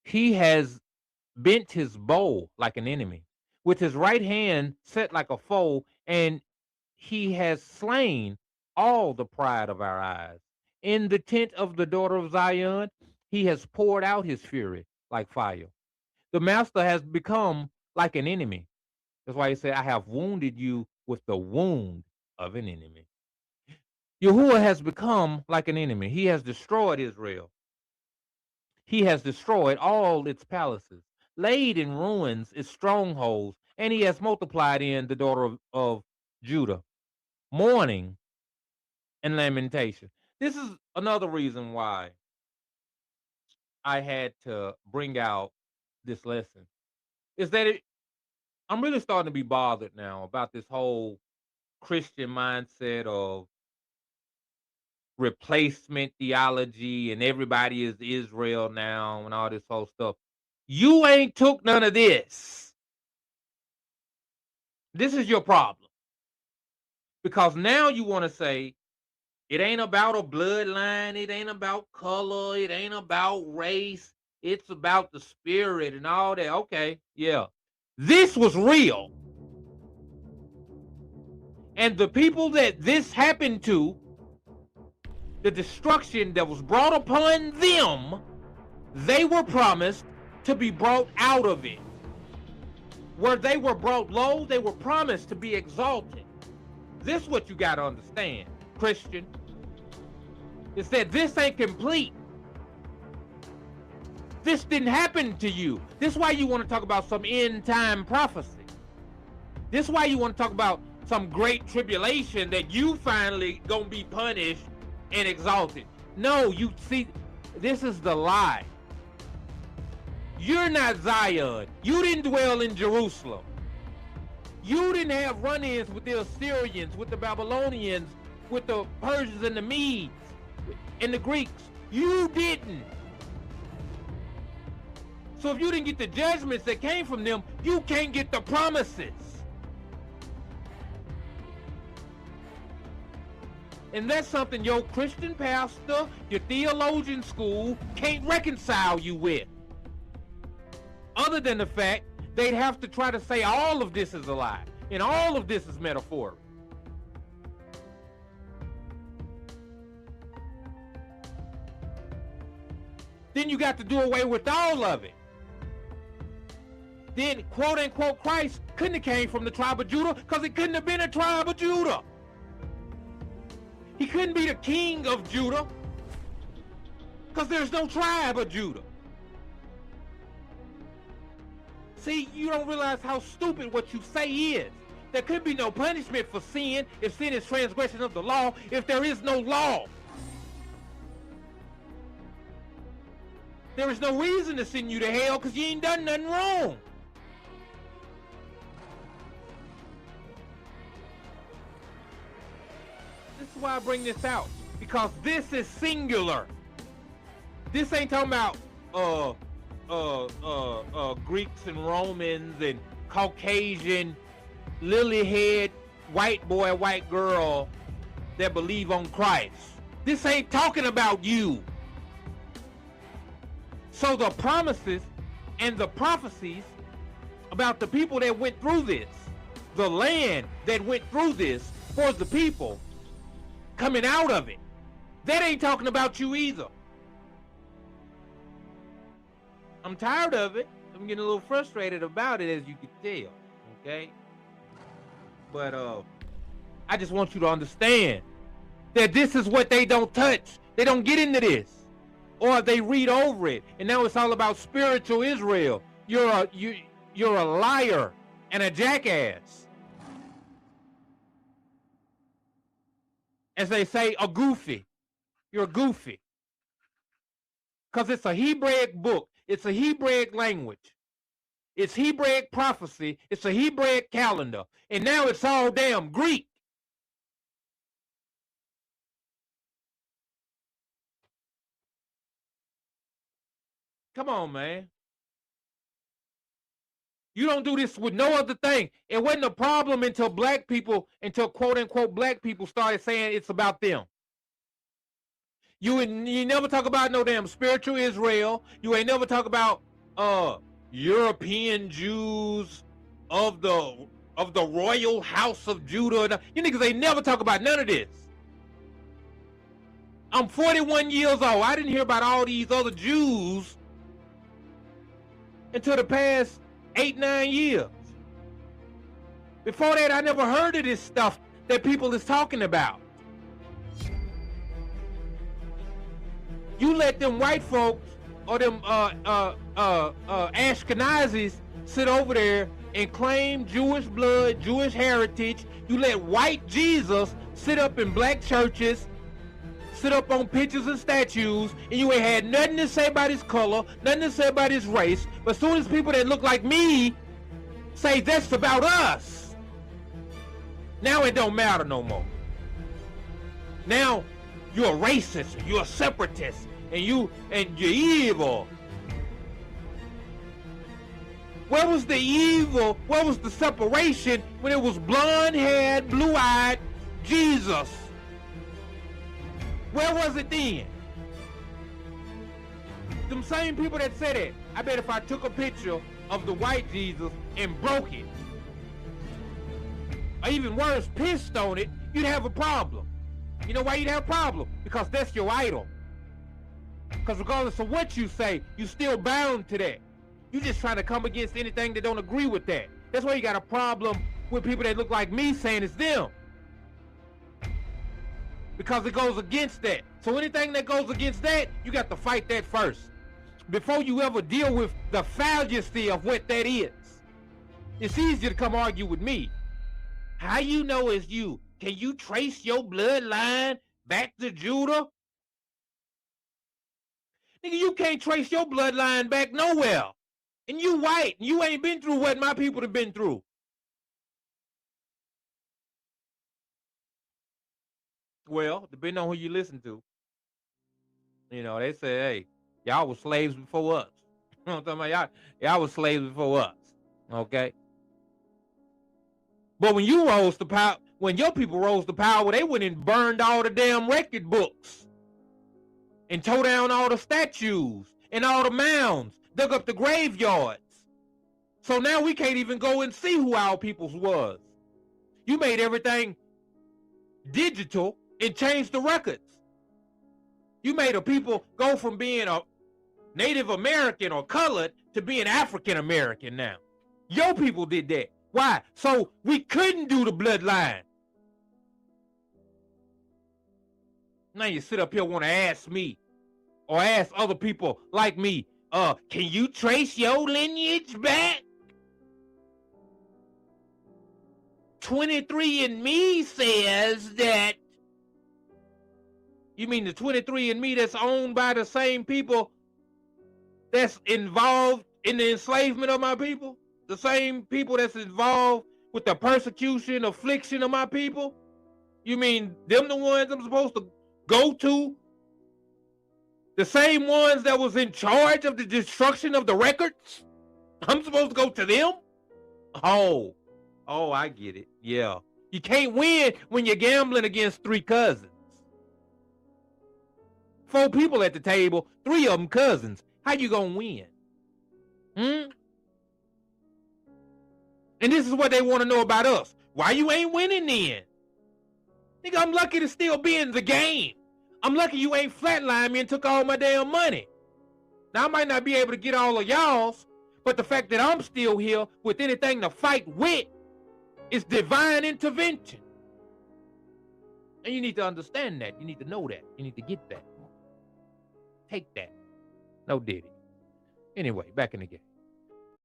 He has bent his bow like an enemy, with his right hand set like a foe, and he has slain all the pride of our eyes. In the tent of the daughter of Zion, he has poured out his fury like fire. The master has become like an enemy. That's why he said, I have wounded you with the wound of an enemy. Yahuwah has become like an enemy. He has destroyed Israel. He has destroyed all its palaces, laid in ruins its strongholds, and he has multiplied in the daughter of Judah, mourning and lamentation. This is another reason why I had to bring out this lesson. Is that I'm really starting to be bothered now about this whole Christian mindset of replacement theology and everybody is Israel now and all this whole stuff. You ain't took none of this. This is your problem. Because now you want to say it ain't about a bloodline, it ain't about color, it ain't about race, it's about the spirit and all that. Okay, yeah. This was real. And the people that this happened to, the destruction that was brought upon them, they were promised to be brought out of it. Where they were brought low, they were promised to be exalted. This is what you got to understand, Christian. Is that this ain't complete. This didn't happen to you. This is why you want to talk about some end time prophecy. This is why you want to talk about some great tribulation that you finally gonna be punished and exalted. No, you see, this is the lie. You're not Zion. You didn't dwell in Jerusalem. You didn't have run-ins with the Assyrians, with the Babylonians, with the Persians and the Medes and the Greeks. You didn't. So if you didn't get the judgments that came from them, you can't get the promises. And that's something your Christian pastor, your theologian school can't reconcile you with. Other than the fact they'd have to try to say all of this is a lie and all of this is metaphorical. Then you got to do away with all of it. Then quote unquote Christ couldn't have came from the tribe of Judah because he couldn't have been a tribe of Judah. He couldn't be the king of Judah because there's no tribe of Judah. See, you don't realize how stupid what you say is. There could be no punishment for sin if sin is transgression of the law, if there is no law. There is no reason to send you to hell because you ain't done nothing wrong. This is why I bring this out, because this is singular. This ain't talking about Greeks and Romans and Caucasian, lily-haired, white boy, white girl that believe on Christ. This ain't talking about you. So the promises and the prophecies about the people that went through this, the land that went through this for the people coming out of it, that ain't talking about you either. I'm tired of it. I'm getting a little frustrated about it, as you can tell, okay? But I just want you to understand that this is what they don't touch. They don't get into this. Or they read over it, and now it's all about spiritual Israel. You're a liar and a jackass. As they say, a goofy. You're a goofy. Because it's a Hebraic book. It's a Hebraic language. It's Hebraic prophecy. It's a Hebraic calendar. And now it's all damn Greek. Come on, man. You don't do this with no other thing. It wasn't a problem until quote unquote black people started saying it's about them. You never talk about no damn spiritual Israel. You ain't never talk about European Jews of the royal house of Judah. You niggas ain't never talk about none of this. I'm 41 years old. I didn't hear about all these other Jews until the past 8-9 years. Before that, I never heard of this stuff that people is talking about. You let them white folks or them Ashkenazis sit over there and claim Jewish blood, Jewish heritage. You let white Jesus sit up in black churches, sit up on pictures and statues, and you ain't had nothing to say about his color, nothing to say about his race. But as soon as people that look like me say that's about us, now it don't matter no more. Now you're a racist, you're a separatist, and you're evil. Where was the evil? Where was the separation when it was blonde-haired, blue-eyed Jesus? Where was it then? Them same people that said it. I bet if I took a picture of the white Jesus and broke it, or even worse, pissed on it, you'd have a problem. You know why you'd have a problem? Because that's your idol. Because regardless of what you say, you're still bound to that. You're just trying to come against anything that don't agree with that. That's why you got a problem with people that look like me saying it's them. Because it goes against that. So anything that goes against that, you got to fight that first. Before you ever deal with the fallacy of what that is. It's easier to come argue with me. How you know it's you? Can you trace your bloodline back to Judah? Nigga, you can't trace your bloodline back nowhere. And you white, and you ain't been through what my people have been through. Well, depending on who you listen to. You know, they say, hey, y'all was slaves before us. You know what I'm talking about? Y'all was slaves before us. Okay? But when you rose to power, when your people rose to power, they went and burned all the damn record books. And tore down all the statues and all the mounds. Dug up the graveyards. So now we can't even go and see who our peoples was. You made everything digital and changed the records. You made a people go from being a Native American or colored to being African American now. Your people did that. Why? So we couldn't do the bloodline. Now you sit up here want to ask me or ask other people like me, can you trace your lineage back? 23andMe says that. You mean the 23andMe that's owned by the same people that's involved in the enslavement of my people? The same people that's involved with the persecution, affliction of my people? You mean them the ones I'm supposed to go to? The same ones that was in charge of the destruction of the records? I'm supposed to go to them? Oh, I get it. Yeah. You can't win when you're gambling against 3 cousins. 4 people at the table, 3 of them cousins. How you gonna win? And this is what they want to know about us. Why you ain't winning then? Nigga, I'm lucky to still be in the game. I'm lucky you ain't flatlined me and took all my damn money. Now, I might not be able to get all of y'all's, but the fact that I'm still here with anything to fight with is divine intervention. And you need to understand that. You need to know that. You need to get that. Take that. No diddy. Anyway, back in the game.